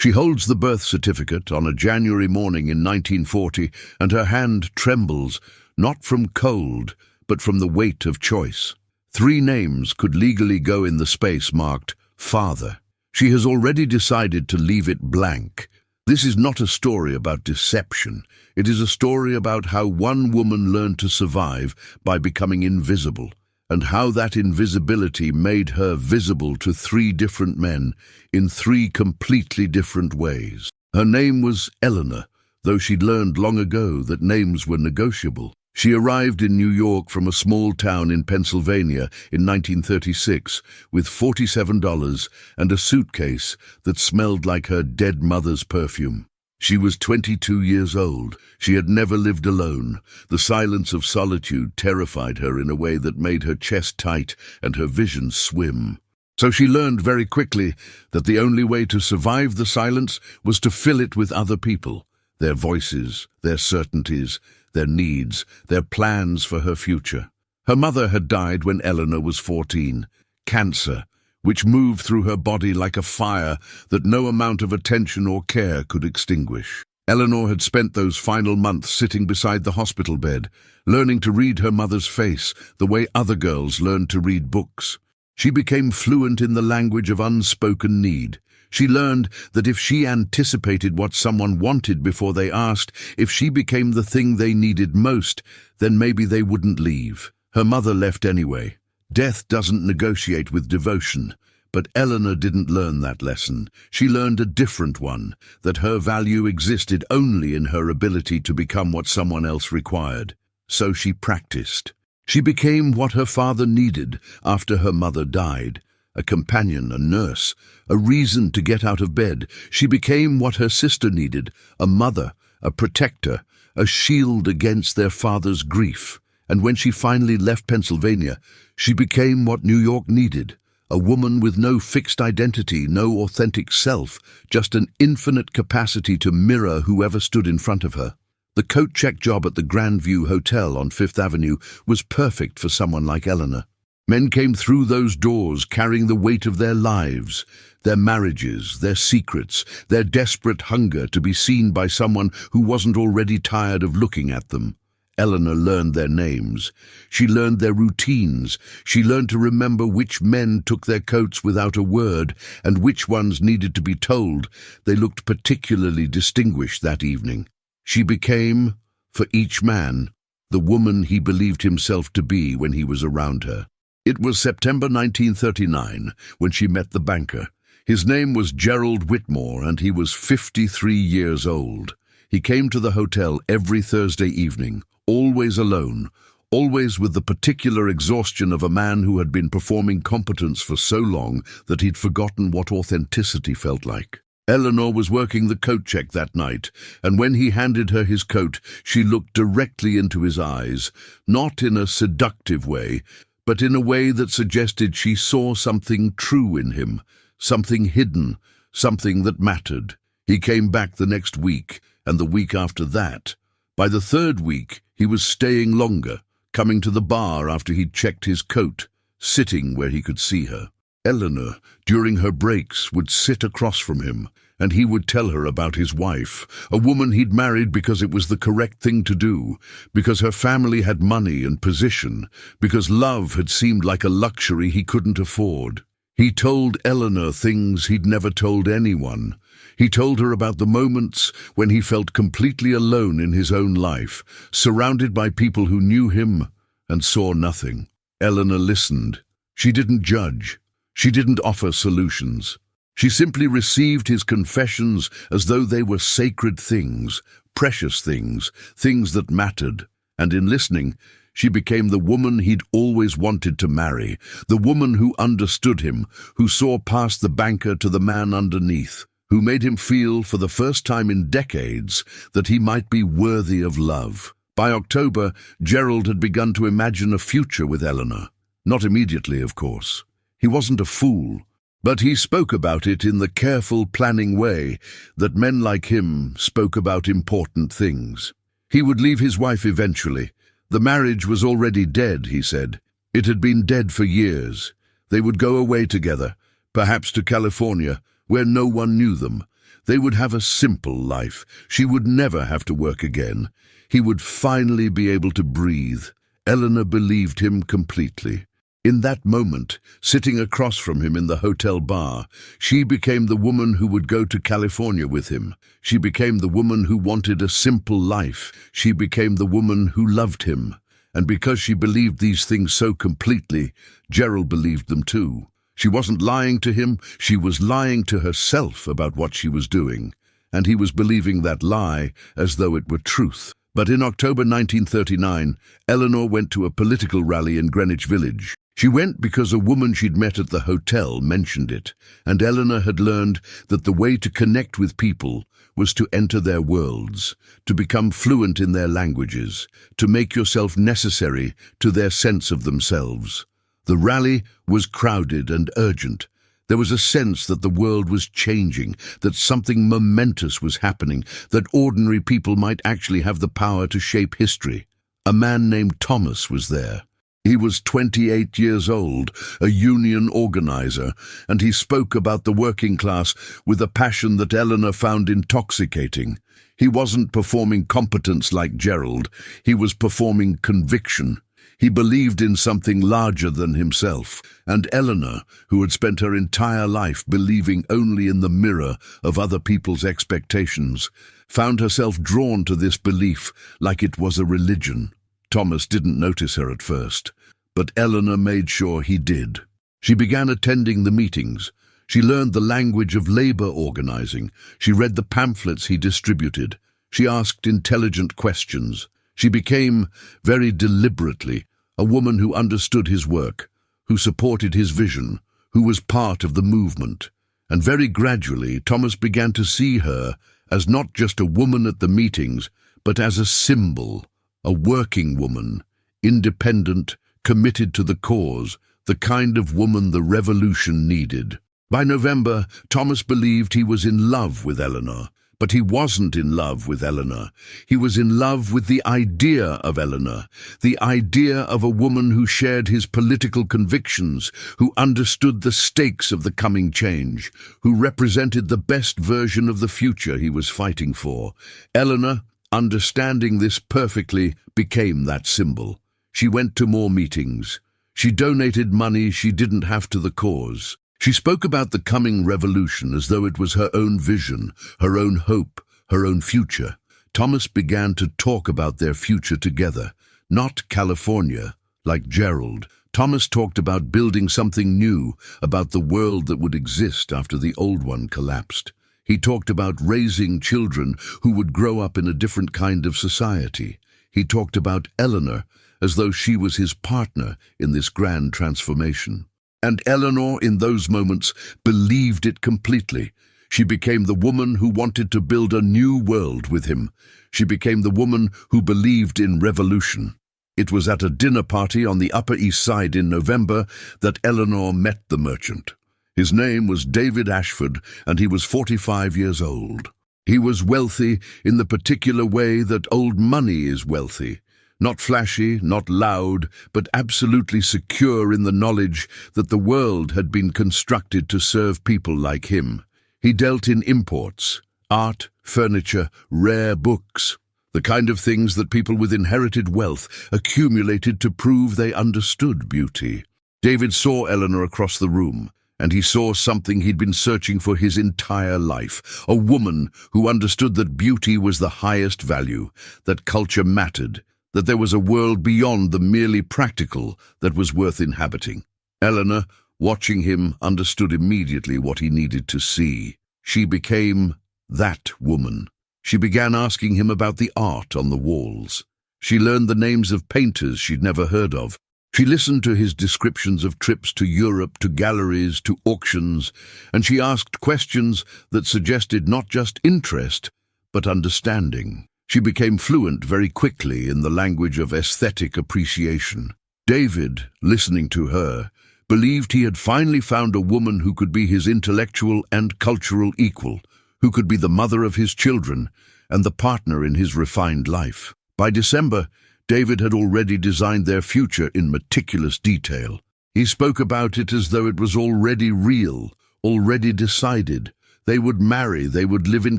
She holds the birth certificate on a January morning in 1940, and her hand trembles, not from cold, but from the weight of choice. 3 names could legally go in the space marked father. She has already decided to leave it blank. This is not a story about deception. It is a story about how one woman learned to survive by becoming invisible, and how that invisibility made her visible to 3 different men in 3 completely different ways. Her name was Eleanor, though she'd learned long ago that names were negotiable. She arrived in New York from a small town in Pennsylvania in 1936 with $47 and a suitcase that smelled like her dead mother's perfume. She was 22 years old. She had never lived alone. The silence of solitude terrified her in a way that made her chest tight and her vision swim. So she learned very quickly that the only way to survive the silence was to fill it with other people, their voices, their certainties, their needs, their plans for her future. Her mother had died when Eleanor was 14. Cancer, which moved through her body like a fire that no amount of attention or care could extinguish. Eleanor had spent those final months sitting beside the hospital bed, learning to read her mother's face the way other girls learned to read books. She became fluent in the language of unspoken need. She learned that if she anticipated what someone wanted before they asked, if she became the thing they needed most, then maybe they wouldn't leave. Her mother left anyway. Death doesn't negotiate with devotion. But Eleanor didn't learn that lesson. She learned a different one, that her value existed only in her ability to become what someone else required. So she practiced. She became what her father needed after her mother died. A companion, a nurse, a reason to get out of bed. She became what her sister needed, a mother, a protector, a shield against their father's grief. And when she finally left Pennsylvania, she became what New York needed, a woman with no fixed identity, no authentic self, just an infinite capacity to mirror whoever stood in front of her. The coat check job at the Grandview Hotel on Fifth Avenue was perfect for someone like Eleanor. Men came through those doors carrying the weight of their lives, their marriages, their secrets, their desperate hunger to be seen by someone who wasn't already tired of looking at them. Eleanor learned their names. She learned their routines. She learned to remember which men took their coats without a word and which ones needed to be told. They looked particularly distinguished that evening. She became, for each man, the woman he believed himself to be when he was around her. It was September 1939 when she met the banker. His name was Gerald Whitmore, and he was 53 years old. He came to the hotel every Thursday evening, always alone, always with the particular exhaustion of a man who had been performing competence for so long that he'd forgotten what authenticity felt like. Eleanor was working the coat check that night, and when he handed her his coat, she looked directly into his eyes, not in a seductive way, but in a way that suggested she saw something true in him, something hidden, something that mattered. He came back the next week, and the week after that. By the 3rd week, he was staying longer, coming to the bar after he'd checked his coat, sitting where he could see her. Eleanor, during her breaks, would sit across from him, and he would tell her about his wife, a woman he'd married because it was the correct thing to do, because her family had money and position, because love had seemed like a luxury he couldn't afford. He told Eleanor things he'd never told anyone. He told her about the moments when he felt completely alone in his own life, surrounded by people who knew him and saw nothing. Eleanor listened. She didn't judge. She didn't offer solutions. She simply received his confessions as though they were sacred things, precious things, things that mattered. And in listening, she became the woman he'd always wanted to marry, the woman who understood him, who saw past the banker to the man underneath, who made him feel, for the first time in decades, that he might be worthy of love. By October, Gerald had begun to imagine a future with Eleanor. Not immediately, of course. He wasn't a fool, but he spoke about it in the careful, planning way that men like him spoke about important things. He would leave his wife eventually. The marriage was already dead, he said. It had been dead for years. They would go away together, perhaps to California, where no one knew them. They would have a simple life. She would never have to work again. He would finally be able to breathe. Eleanor believed him completely. In that moment, sitting across from him in the hotel bar, she became the woman who would go to California with him. She became the woman who wanted a simple life. She became the woman who loved him. And because she believed these things so completely, Gerald believed them too. She wasn't lying to him, she was lying to herself about what she was doing. And he was believing that lie as though it were truth. But in October 1939, Eleanor went to a political rally in Greenwich Village. She went because a woman she'd met at the hotel mentioned it, and Eleanor had learned that the way to connect with people was to enter their worlds, to become fluent in their languages, to make yourself necessary to their sense of themselves. The rally was crowded and urgent. There was a sense that the world was changing, that something momentous was happening, that ordinary people might actually have the power to shape history. A man named Thomas was there. He was 28 years old, a union organizer, and he spoke about the working class with a passion that Eleanor found intoxicating. He wasn't performing competence like Gerald, he was performing conviction. He believed in something larger than himself, and Eleanor, who had spent her entire life believing only in the mirror of other people's expectations, found herself drawn to this belief like it was a religion. Thomas didn't notice her at first, but Eleanor made sure he did. She began attending the meetings. She learned the language of labor organizing. She read the pamphlets he distributed. She asked intelligent questions. She became, very deliberately, a woman who understood his work, who supported his vision, who was part of the movement. And very gradually, Thomas began to see her as not just a woman at the meetings, but as a symbol. A working woman, independent, committed to the cause, the kind of woman the revolution needed. By November, Thomas believed he was in love with Eleanor, but he wasn't in love with Eleanor. He was in love with the idea of Eleanor, the idea of a woman who shared his political convictions, who understood the stakes of the coming change, who represented the best version of the future he was fighting for. Eleanor, understanding this perfectly, became that symbol. She went to more meetings. She donated money she didn't have to the cause. She spoke about the coming revolution as though it was her own vision, her own hope, her own future. Thomas began to talk about their future together, not California, like Gerald. Thomas talked about building something new, about the world that would exist after the old one collapsed. He talked about raising children who would grow up in a different kind of society. He talked about Eleanor as though she was his partner in this grand transformation. And Eleanor, in those moments, believed it completely. She became the woman who wanted to build a new world with him. She became the woman who believed in revolution. It was at a dinner party on the Upper East Side in November that Eleanor met the merchant. His name was David Ashford, and he was 45 years old. He was wealthy in the particular way that old money is wealthy. Not flashy, not loud, but absolutely secure in the knowledge that the world had been constructed to serve people like him. He dealt in imports, art, furniture, rare books, the kind of things that people with inherited wealth accumulated to prove they understood beauty. David saw Eleanor across the room, and he saw something he'd been searching for his entire life, a woman who understood that beauty was the highest value, that culture mattered, that there was a world beyond the merely practical that was worth inhabiting. Eleanor, watching him, understood immediately what he needed to see. She became that woman. She began asking him about the art on the walls. She learned the names of painters she'd never heard of. She listened to his descriptions of trips to Europe, to galleries, to auctions, and she asked questions that suggested not just interest, but understanding. She became fluent very quickly in the language of aesthetic appreciation. David, listening to her, believed he had finally found a woman who could be his intellectual and cultural equal, who could be the mother of his children and the partner in his refined life. By December, David had already designed their future in meticulous detail. He spoke about it as though it was already real, already decided. They would marry, they would live in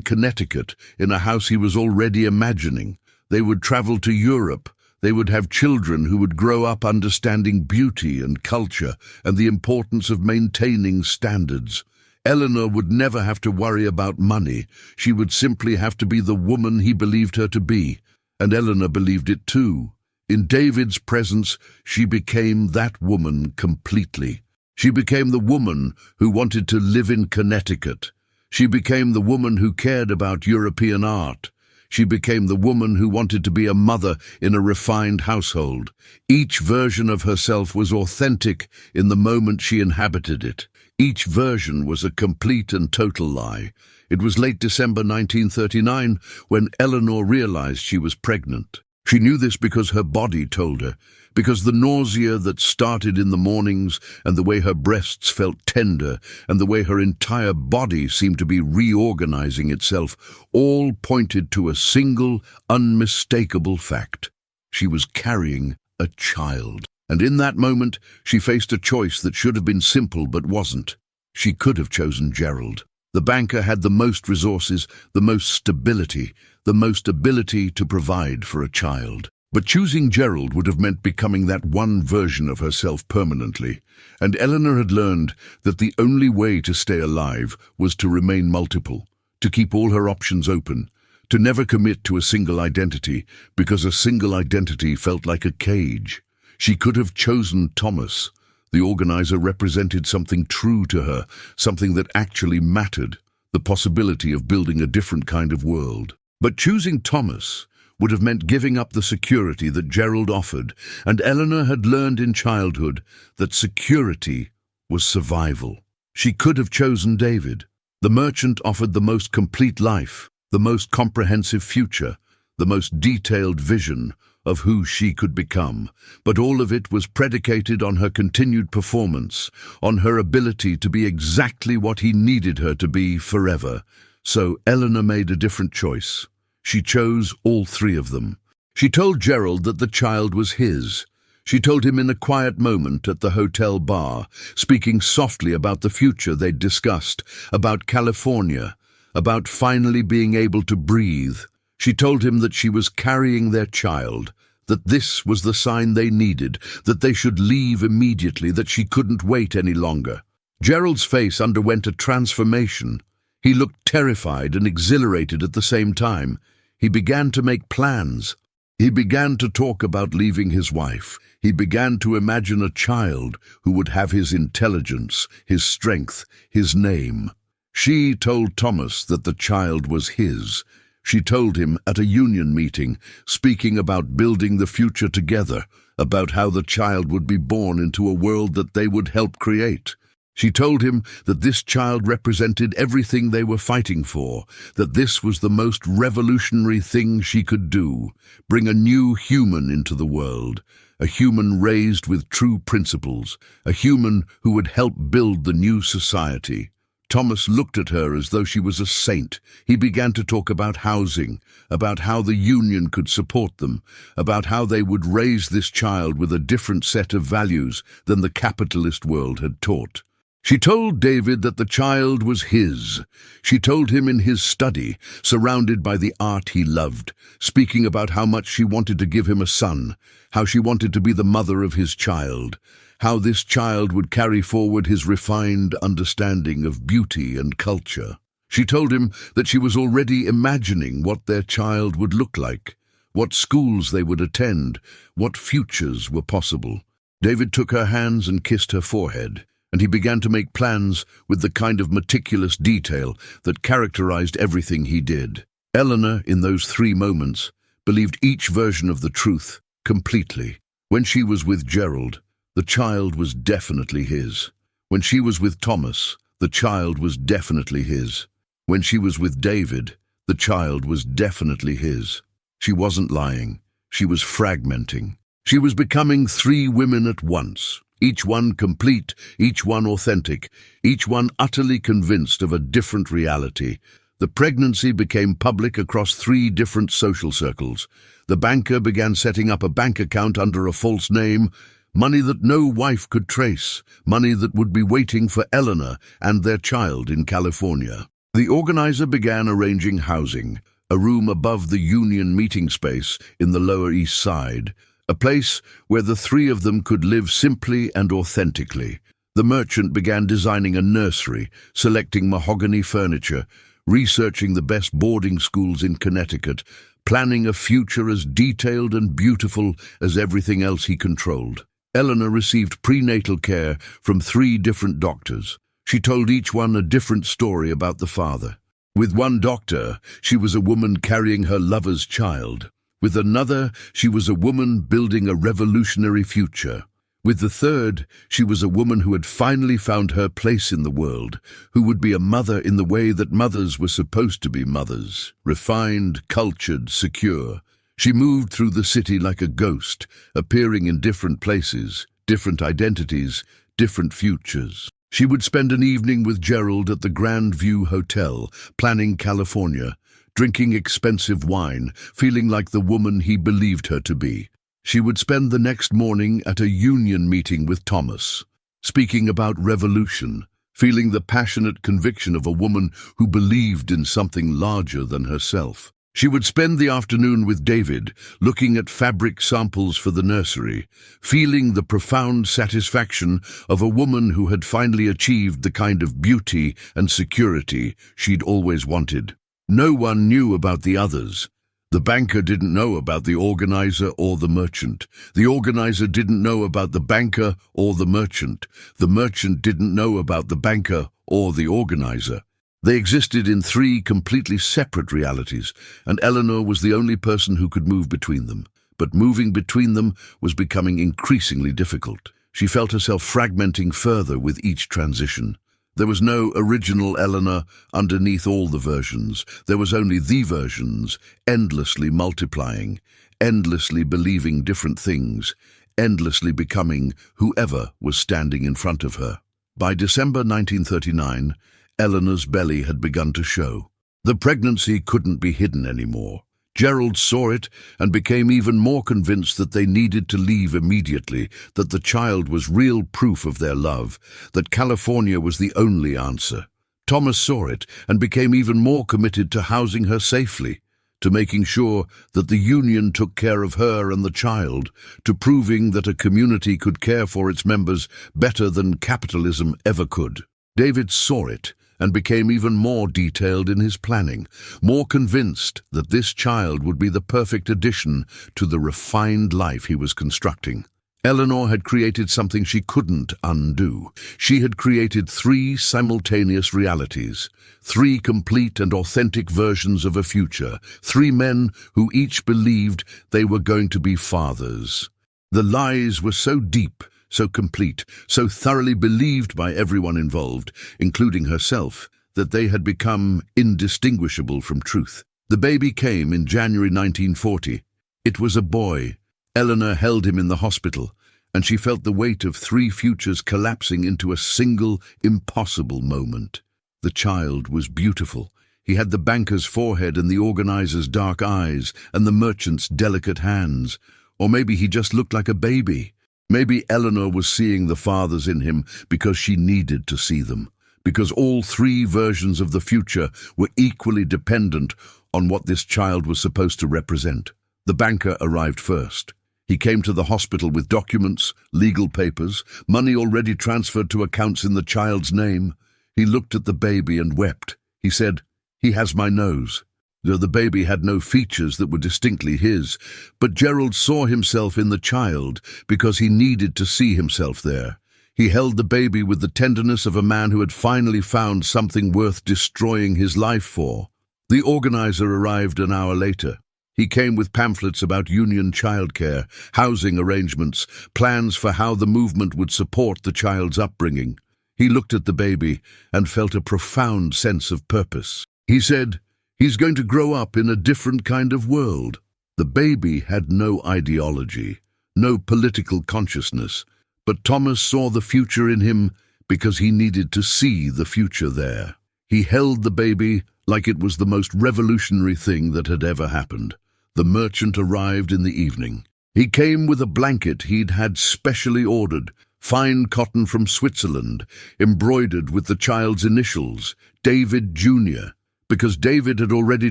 Connecticut, in a house he was already imagining. They would travel to Europe. They would have children who would grow up understanding beauty and culture and the importance of maintaining standards. Eleanor would never have to worry about money. She would simply have to be the woman he believed her to be. And Eleanor believed it too. In David's presence, she became that woman completely. She became the woman who wanted to live in Connecticut. She became the woman who cared about European art. She became the woman who wanted to be a mother in a refined household. Each version of herself was authentic in the moment she inhabited it. Each version was a complete and total lie. It was late December 1939 when Eleanor realized she was pregnant. She knew this because her body told her, because the nausea that started in the mornings and the way her breasts felt tender and the way her entire body seemed to be reorganizing itself all pointed to a single, unmistakable fact. She was carrying a child. And in that moment, she faced a choice that should have been simple but wasn't. She could have chosen Gerald. The banker had the most resources, the most stability, the most ability to provide for a child. But choosing Gerald would have meant becoming that one version of herself permanently. And Eleanor had learned that the only way to stay alive was to remain multiple, to keep all her options open, to never commit to a single identity, because a single identity felt like a cage. She could have chosen Thomas. The organizer represented something true to her, something that actually mattered, the possibility of building a different kind of world. But choosing Thomas would have meant giving up the security that Gerald offered, and Eleanor had learned in childhood that security was survival. She could have chosen David. The merchant offered the most complete life, the most comprehensive future, the most detailed vision of who she could become, but all of it was predicated on her continued performance, on her ability to be exactly what he needed her to be forever. So Eleanor made a different choice. She chose all three of them. She told Gerald that the child was his. She told him in a quiet moment at the hotel bar, speaking softly about the future they'd discussed, about California, about finally being able to breathe. She told him that she was carrying their child, that this was the sign they needed, that they should leave immediately, that she couldn't wait any longer. Gerald's face underwent a transformation. He looked terrified and exhilarated at the same time. He began to make plans. He began to talk about leaving his wife. He began to imagine a child who would have his intelligence, his strength, his name. She told Thomas that the child was his. She told him at a union meeting, speaking about building the future together, about how the child would be born into a world that they would help create. She told him that this child represented everything they were fighting for, that this was the most revolutionary thing she could do, bring a new human into the world, a human raised with true principles, a human who would help build the new society. Thomas looked at her as though she was a saint. He began to talk about housing, about how the union could support them, about how they would raise this child with a different set of values than the capitalist world had taught. She told David that the child was his. She told him in his study, surrounded by the art he loved, speaking about how much she wanted to give him a son, how she wanted to be the mother of his child, how this child would carry forward his refined understanding of beauty and culture. She told him that she was already imagining what their child would look like, what schools they would attend, what futures were possible. David took her hands and kissed her forehead, and he began to make plans with the kind of meticulous detail that characterized everything he did. Eleanor, in those 3 moments, believed each version of the truth completely. When she was with Gerald, the child was definitely his. When she was with Thomas, the child was definitely his. When she was with David, the child was definitely his. She wasn't lying. She was fragmenting. She was becoming 3 women at once, each one complete, each one authentic, each one utterly convinced of a different reality. The pregnancy became public across 3 different social circles. The banker began setting up a bank account under a false name, money that no wife could trace, money that would be waiting for Eleanor and their child in California. The organizer began arranging housing, a room above the Union meeting space in the Lower East Side, a place where the three of them could live simply and authentically. The merchant began designing a nursery, selecting mahogany furniture, researching the best boarding schools in Connecticut, planning a future as detailed and beautiful as everything else he controlled. Eleanor received prenatal care from 3 different doctors. She told each one a different story about the father. With one doctor, she was a woman carrying her lover's child. With another, she was a woman building a revolutionary future. With the third, she was a woman who had finally found her place in the world, who would be a mother in the way that mothers were supposed to be mothers, refined, cultured, secure. She moved through the city like a ghost, appearing in different places, different identities, different futures. She would spend an evening with Gerald at the Grand View Hotel, planning California, drinking expensive wine, feeling like the woman he believed her to be. She would spend the next morning at a union meeting with Thomas, speaking about revolution, feeling the passionate conviction of a woman who believed in something larger than herself. She would spend the afternoon with David, looking at fabric samples for the nursery, feeling the profound satisfaction of a woman who had finally achieved the kind of beauty and security she'd always wanted. No one knew about the others. The banker didn't know about the organizer or the merchant. The organizer didn't know about the banker or the merchant. The merchant didn't know about the banker or the organizer. They existed in 3 completely separate realities, and Eleanor was the only person who could move between them. But moving between them was becoming increasingly difficult. She felt herself fragmenting further with each transition. There was no original Eleanor underneath all the versions. There was only the versions, endlessly multiplying, endlessly believing different things, endlessly becoming whoever was standing in front of her. By December 1939, Eleanor's belly had begun to show. The pregnancy couldn't be hidden anymore. Gerald saw it and became even more convinced that they needed to leave immediately, that the child was real proof of their love, that California was the only answer. Thomas saw it and became even more committed to housing her safely, to making sure that the union took care of her and the child, to proving that a community could care for its members better than capitalism ever could. David saw it and became even more detailed in his planning, more convinced that this child would be the perfect addition to the refined life he was constructing. Eleanor had created something she couldn't undo. She had created 3 simultaneous realities, 3 complete and authentic versions of a future, 3 men who each believed they were going to be fathers. The lies were so deep, so complete, so thoroughly believed by everyone involved, including herself, that they had become indistinguishable from truth. The baby came in January 1940. It was a boy. Eleanor held him in the hospital, and she felt the weight of 3 futures collapsing into a single, impossible moment. The child was beautiful. He had the banker's forehead and the organizer's dark eyes and the merchant's delicate hands. Or maybe he just looked like a baby. Maybe Eleanor was seeing the fathers in him because she needed to see them, because all 3 versions of the future were equally dependent on what this child was supposed to represent. The banker arrived first. He came to the hospital with documents, legal papers, money already transferred to accounts in the child's name. He looked at the baby and wept. He said, "He has my nose." Though the baby had no features that were distinctly his, but Gerald saw himself in the child because he needed to see himself there. He held the baby with the tenderness of a man who had finally found something worth destroying his life for. The organizer arrived an hour later. He came with pamphlets about union childcare, housing arrangements, plans for how the movement would support the child's upbringing. He looked at the baby and felt a profound sense of purpose. He said, "He's going to grow up in a different kind of world." The baby had no ideology, no political consciousness, but Thomas saw the future in him because he needed to see the future there. He held the baby like it was the most revolutionary thing that had ever happened. The merchant arrived in the evening. He came with a blanket he'd had specially ordered, fine cotton from Switzerland, embroidered with the child's initials, David Jr., because David had already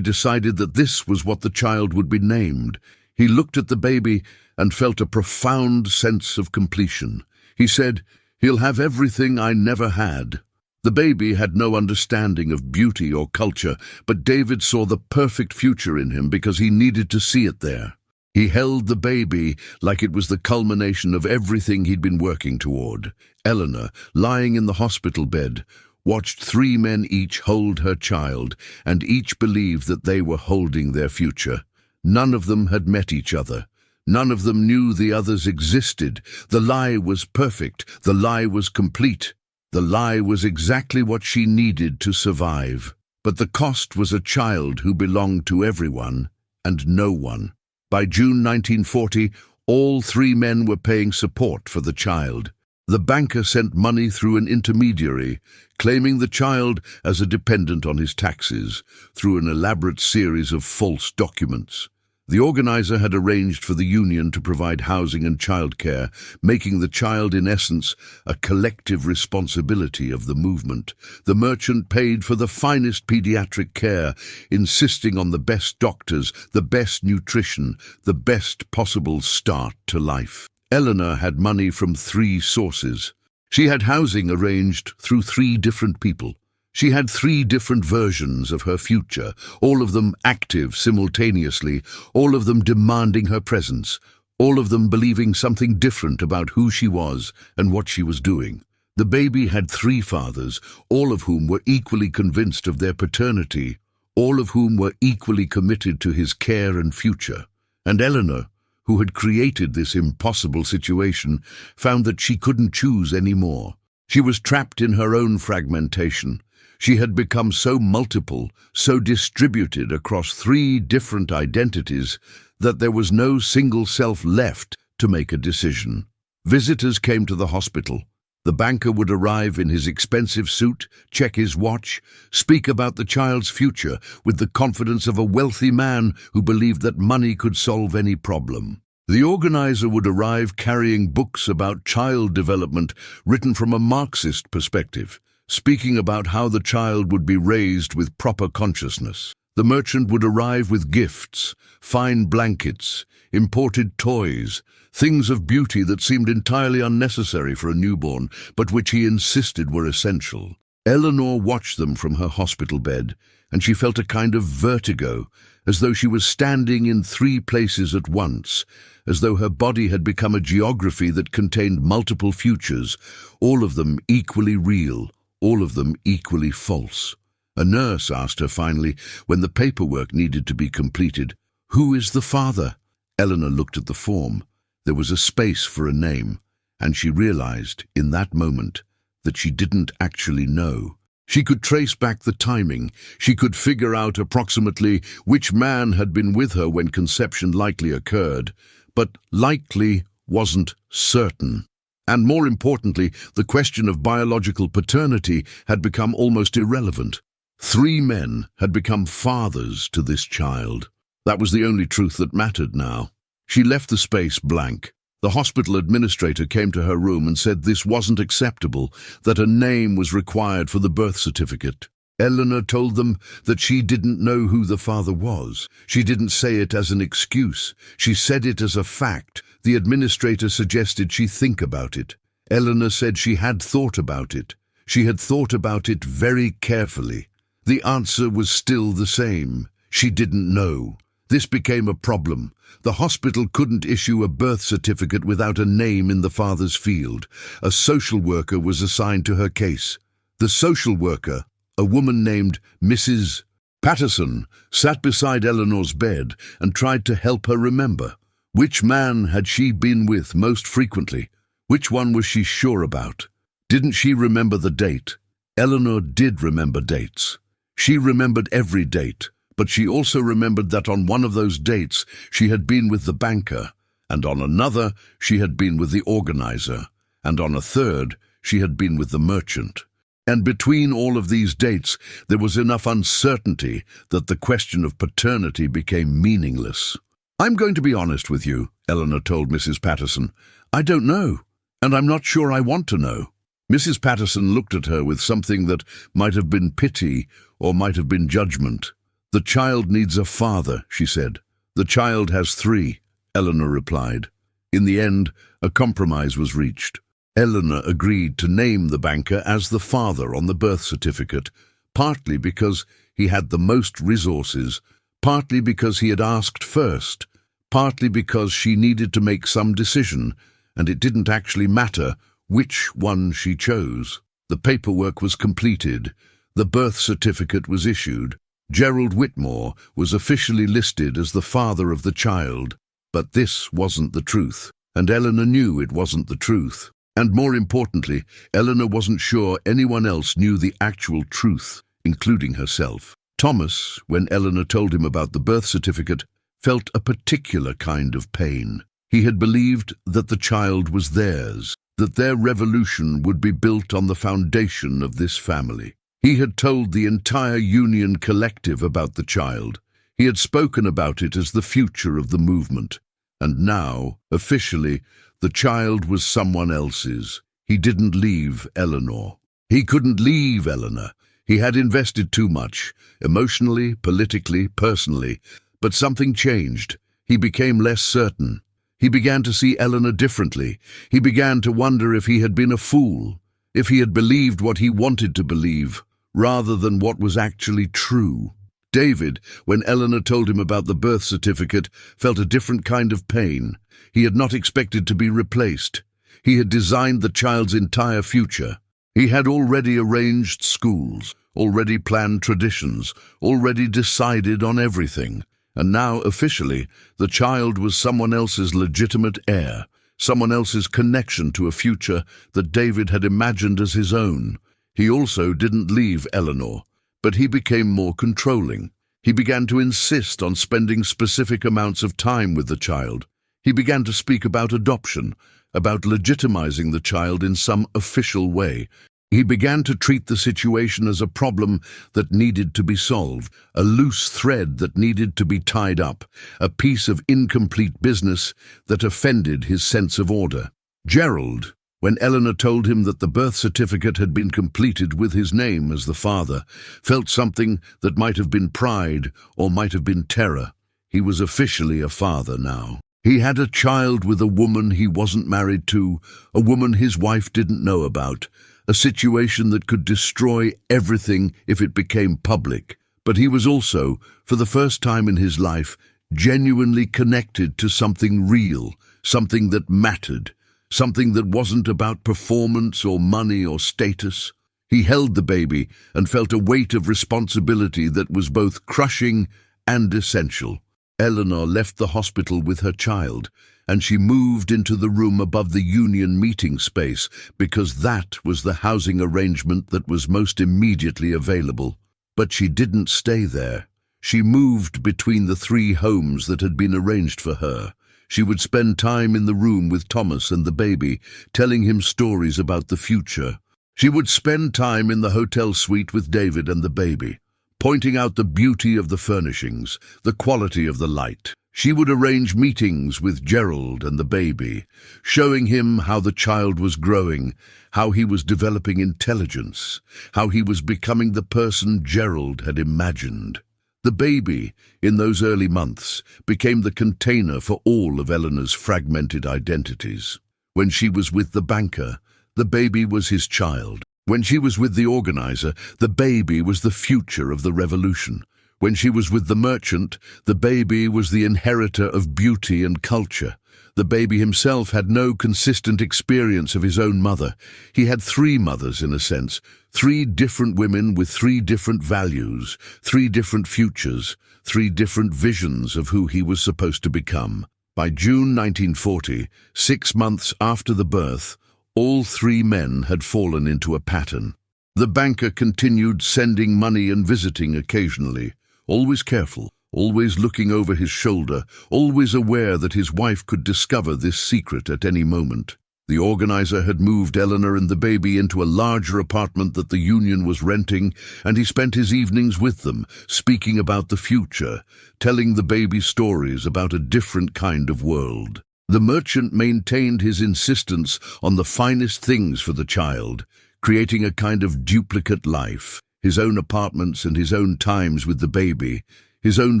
decided that this was what the child would be named. He looked at the baby and felt a profound sense of completion. He said, "He'll have everything I never had." The baby had no understanding of beauty or culture, but David saw the perfect future in him because he needed to see it there. He held the baby like it was the culmination of everything he'd been working toward. Eleanor, lying in the hospital bed, watched 3 men each hold her child, and each believed that they were holding their future. None of them had met each other. None of them knew the others existed. The lie was perfect. The lie was complete. The lie was exactly what she needed to survive. But the cost was a child who belonged to everyone and no one. By June 1940, all 3 men were paying support for the child. The banker sent money through an intermediary, claiming the child as a dependent on his taxes, through an elaborate series of false documents. The organizer had arranged for the union to provide housing and childcare, making the child, in essence, a collective responsibility of the movement. The merchant paid for the finest pediatric care, insisting on the best doctors, the best nutrition, the best possible start to life. Eleanor had money from 3 sources. She had housing arranged through 3 different people. She had 3 different versions of her future, all of them active simultaneously, all of them demanding her presence, all of them believing something different about who she was and what she was doing. The baby had 3 fathers, all of whom were equally convinced of their paternity, all of whom were equally committed to his care and future. And Eleanor, who had created this impossible situation, found that she couldn't choose anymore. She was trapped in her own fragmentation. She had become so multiple, so distributed across 3 different identities, that there was no single self left to make a decision. Visitors came to the hospital. The banker would arrive in his expensive suit, check his watch, speak about the child's future with the confidence of a wealthy man who believed that money could solve any problem. The organizer would arrive carrying books about child development written from a Marxist perspective, speaking about how the child would be raised with proper consciousness. The merchant would arrive with gifts, fine blankets, imported toys, things of beauty that seemed entirely unnecessary for a newborn, but which he insisted were essential. Eleanor watched them from her hospital bed, and she felt a kind of vertigo, as though she was standing in 3 places at once, as though her body had become a geography that contained multiple futures, all of them equally real, all of them equally false. A nurse asked her finally, when the paperwork needed to be completed, "Who is the father?" Eleanor looked at the form. There was a space for a name, and she realized, in that moment, that she didn't actually know. She could trace back the timing. She could figure out approximately which man had been with her when conception likely occurred, but likely wasn't certain. And more importantly, the question of biological paternity had become almost irrelevant. 3 men had become fathers to this child. That was the only truth that mattered now. She left the space blank. The hospital administrator came to her room and said this wasn't acceptable, that a name was required for the birth certificate. Eleanor told them that she didn't know who the father was. She didn't say it as an excuse. She said it as a fact. The administrator suggested she think about it. Eleanor said she had thought about it. She had thought about it very carefully. The answer was still the same. She didn't know. This became a problem. The hospital couldn't issue a birth certificate without a name in the father's field. A social worker was assigned to her case. The social worker, a woman named Mrs. Patterson, sat beside Eleanor's bed and tried to help her remember. Which man had she been with most frequently? Which one was she sure about? Didn't she remember the date? Eleanor did remember dates. She remembered every date, but she also remembered that on one of those dates she had been with the banker, and on another she had been with the organizer, and on a third she had been with the merchant. And between all of these dates there was enough uncertainty that the question of paternity became meaningless. "I'm going to be honest with you," Eleanor told Mrs. Patterson. "I don't know, and I'm not sure I want to know." Mrs. Patterson looked at her with something that might have been pity or might have been judgment. "The child needs a father," she said. "The child has 3, Eleanor replied. In the end, a compromise was reached. Eleanor agreed to name the banker as the father on the birth certificate, partly because he had the most resources, partly because he had asked first, partly because she needed to make some decision, and it didn't actually matter which one she chose. The paperwork was completed. The birth certificate was issued. Gerald Whitmore was officially listed as the father of the child. But this wasn't the truth, and Eleanor knew it wasn't the truth. And more importantly, Eleanor wasn't sure anyone else knew the actual truth, including herself. Thomas, when Eleanor told him about the birth certificate, felt a particular kind of pain. He had believed that the child was theirs, that their revolution would be built on the foundation of this family. He had told the entire Union collective about the child. He had spoken about it as the future of the movement. And now, officially, the child was someone else's. He didn't leave Eleanor. He couldn't leave Eleanor. He had invested too much, emotionally, politically, personally. But something changed. He became less certain. He began to see Eleanor differently. He began to wonder if he had been a fool, if he had believed what he wanted to believe, rather than what was actually true. David, when Eleanor told him about the birth certificate, felt a different kind of pain. He had not expected to be replaced. He had designed the child's entire future. He had already arranged schools, already planned traditions, already decided on everything. And now, officially, the child was someone else's legitimate heir, someone else's connection to a future that David had imagined as his own. He also didn't leave Eleanor, but he became more controlling. He began to insist on spending specific amounts of time with the child. He began to speak about adoption, about legitimizing the child in some official way. He began to treat the situation as a problem that needed to be solved, a loose thread that needed to be tied up, a piece of incomplete business that offended his sense of order. Gerald, when Eleanor told him that the birth certificate had been completed with his name as the father, felt something that might have been pride or might have been terror. He was officially a father now. He had a child with a woman he wasn't married to, a woman his wife didn't know about, a situation that could destroy everything if it became public. But he was also, for the first time in his life, genuinely connected to something real, something that mattered, something that wasn't about performance or money or status. He held the baby and felt a weight of responsibility that was both crushing and essential. Eleanor left the hospital with her child, and she moved into the room above the Union meeting space because that was the housing arrangement that was most immediately available. But she didn't stay there. She moved between the 3 homes that had been arranged for her. She would spend time in the room with Thomas and the baby, telling him stories about the future. She would spend time in the hotel suite with David and the baby, pointing out the beauty of the furnishings, the quality of the light. She would arrange meetings with Gerald and the baby, showing him how the child was growing, how he was developing intelligence, how he was becoming the person Gerald had imagined. The baby, in those early months, became the container for all of Eleanor's fragmented identities. When she was with the banker, the baby was his child. When she was with the organizer, the baby was the future of the revolution. When she was with the merchant, the baby was the inheritor of beauty and culture. The baby himself had no consistent experience of his own mother. He had 3 mothers, in a sense, 3 different women with 3 different values, 3 different futures, 3 different visions of who he was supposed to become. By June 1940, 6 months after the birth, all 3 men had fallen into a pattern. The banker continued sending money and visiting occasionally, always careful, always looking over his shoulder, always aware that his wife could discover this secret at any moment. The organizer had moved Eleanor and the baby into a larger apartment that the union was renting, and he spent his evenings with them, speaking about the future, telling the baby stories about a different kind of world. The merchant maintained his insistence on the finest things for the child, creating a kind of duplicate life, his own apartments and his own times with the baby, his own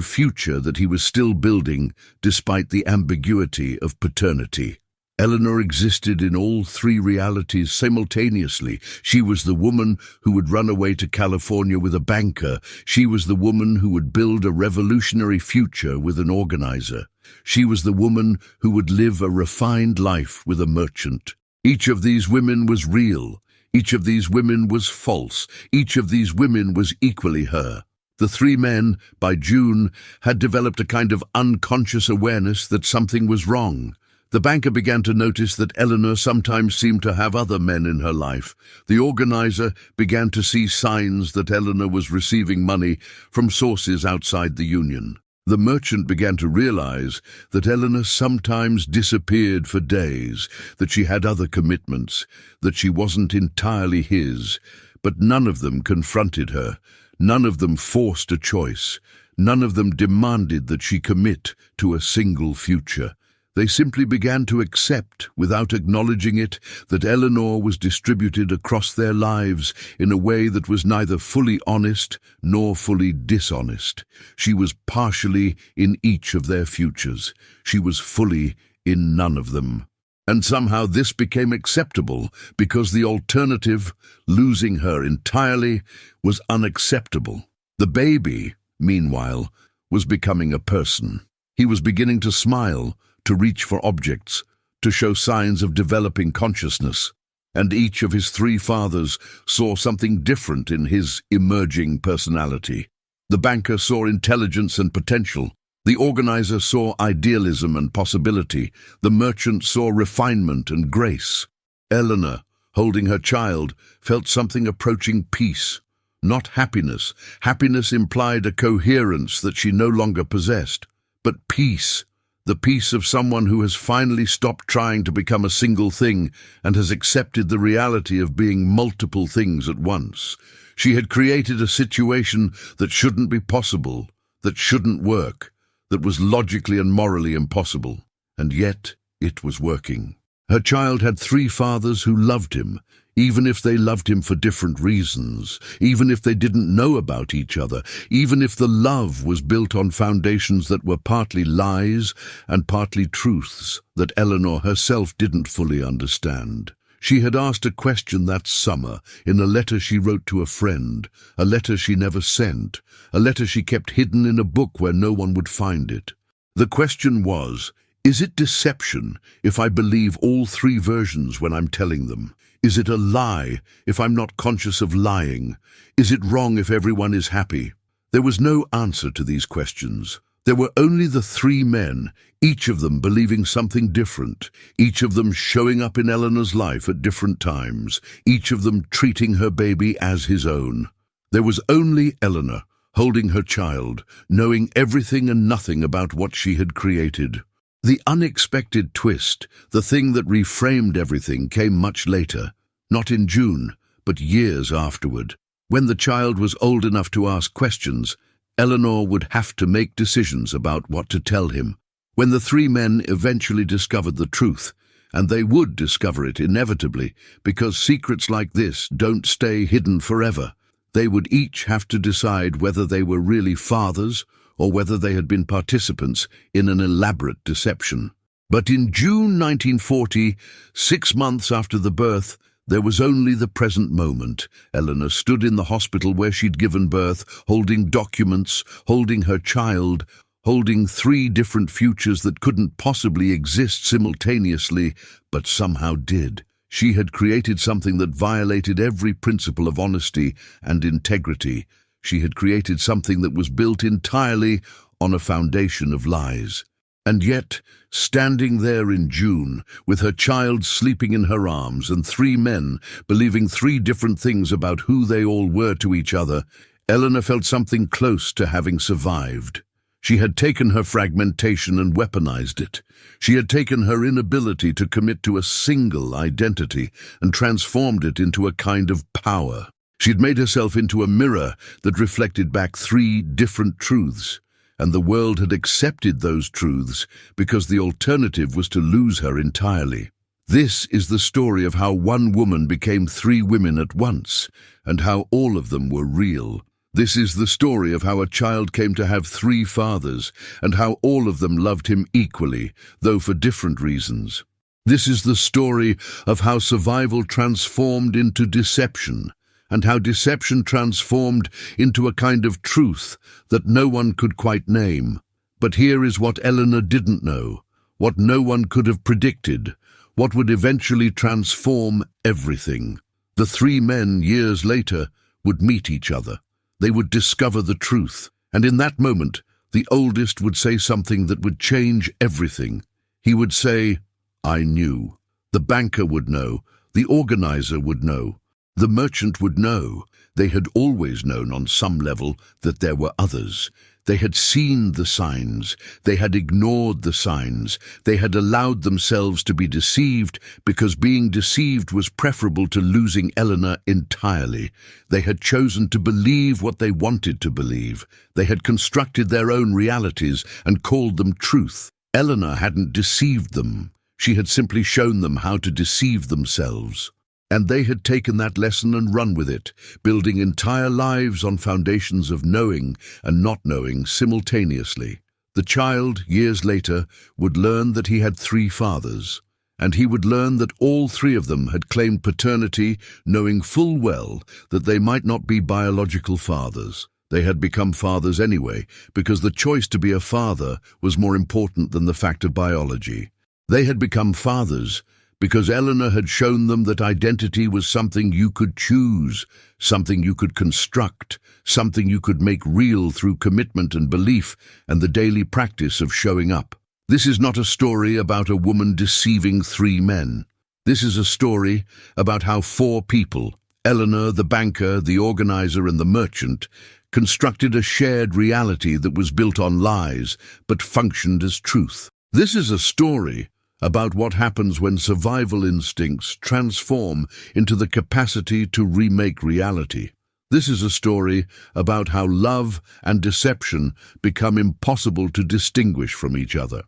future that he was still building despite the ambiguity of paternity. Eleanor existed in all three realities simultaneously. She was the woman who would run away to California with a banker. She was the woman who would build a revolutionary future with an organizer. She was the woman who would live a refined life with a merchant. Each of these women was real. Each of these women was false. Each of these women was equally her. The three men, by June, had developed a kind of unconscious awareness that something was wrong. The banker began to notice that Eleanor sometimes seemed to have other men in her life. The organizer began to see signs that Eleanor was receiving money from sources outside the union. The merchant began to realize that Eleanor sometimes disappeared for days, that she had other commitments, that she wasn't entirely his. But none of them confronted her. None of them forced a choice. None of them demanded that she commit to a single future. They simply began to accept, without acknowledging it, that Eleanor was distributed across their lives in a way that was neither fully honest nor fully dishonest. She was partially in each of their futures. She was fully in none of them. And somehow this became acceptable because the alternative, losing her entirely, was unacceptable. The baby, meanwhile, was becoming a person. He was beginning to smile, to reach for objects, to show signs of developing consciousness. And each of his three fathers saw something different in his emerging personality. The banker saw intelligence and potential. The organizer saw idealism and possibility. The merchant saw refinement and grace. Eleanor, holding her child, felt something approaching peace, not happiness. Happiness implied a coherence that she no longer possessed, but peace. The peace of someone who has finally stopped trying to become a single thing and has accepted the reality of being multiple things at once. She had created a situation that shouldn't be possible, that shouldn't work, that was logically and morally impossible. And yet it was working. Her child had three fathers who loved him, even if they loved him for different reasons, even if they didn't know about each other, even if the love was built on foundations that were partly lies and partly truths that Eleanor herself didn't fully understand. She had asked a question that summer in a letter she wrote to a friend, a letter she never sent, a letter she kept hidden in a book where no one would find it. The question was, is it deception if I believe all three versions when I'm telling them? Is it a lie if I'm not conscious of lying? Is it wrong if everyone is happy? There was no answer to these questions. There were only the three men, each of them believing something different, each of them showing up in Eleanor's life at different times, each of them treating her baby as his own. There was only Eleanor, holding her child, knowing everything and nothing about what she had created. The unexpected twist, the thing that reframed everything, came much later, not in June, but years afterward. When the child was old enough to ask questions, Eleanor would have to make decisions about what to tell him. When the three men eventually discovered the truth, and they would discover it inevitably, because secrets like this don't stay hidden forever, they would each have to decide whether they were really fathers or whether they had been participants in an elaborate deception. But in June 1940, 6 months after the birth, there was only the present moment. Eleanor stood in the hospital where she'd given birth, holding documents, holding her child, holding three different futures that couldn't possibly exist simultaneously, but somehow did. She had created something that violated every principle of honesty and integrity. She had created something that was built entirely on a foundation of lies. And yet, standing there in June, with her child sleeping in her arms and three men believing three different things about who they all were to each other, Eleanor felt something close to having survived. She had taken her fragmentation and weaponized it. She had taken her inability to commit to a single identity and transformed it into a kind of power. She'd made herself into a mirror that reflected back three different truths. and the world had accepted those truths because the alternative was to lose her entirely. This is the story of how one woman became three women at once, and how all of them were real. This is the story of how a child came to have three fathers, and how all of them loved him equally, though for different reasons. This is the story of how survival transformed into deception, and how deception transformed into a kind of truth that no one could quite name. But here is what Eleanor didn't know, what no one could have predicted, what would eventually transform everything. The three men, years later, would meet each other. They would discover the truth, and in that moment, the oldest would say something that would change everything. He would say, "I knew." The banker would know, the organizer would know, the merchant would know. They had always known on some level that there were others. They had seen the signs. They had ignored the signs. They had allowed themselves to be deceived because being deceived was preferable to losing Eleanor entirely. They had chosen to believe what they wanted to believe. They had constructed their own realities and called them truth. Eleanor hadn't deceived them. She had simply shown them how to deceive themselves. And they had taken that lesson and run with it, building entire lives on foundations of knowing and not knowing simultaneously. The child, years later, would learn that he had three fathers, and he would learn that all three of them had claimed paternity, knowing full well that they might not be biological fathers. They had become fathers anyway, because the choice to be a father was more important than the fact of biology. They had become fathers because Eleanor had shown them that identity was something you could choose, something you could construct, something you could make real through commitment and belief and the daily practice of showing up. This is not a story about a woman deceiving three men. This is a story about how four people, Eleanor, the banker, the organizer, and the merchant, constructed a shared reality that was built on lies but functioned as truth. This is a story about what happens when survival instincts transform into the capacity to remake reality. This is a story about how love and deception become impossible to distinguish from each other.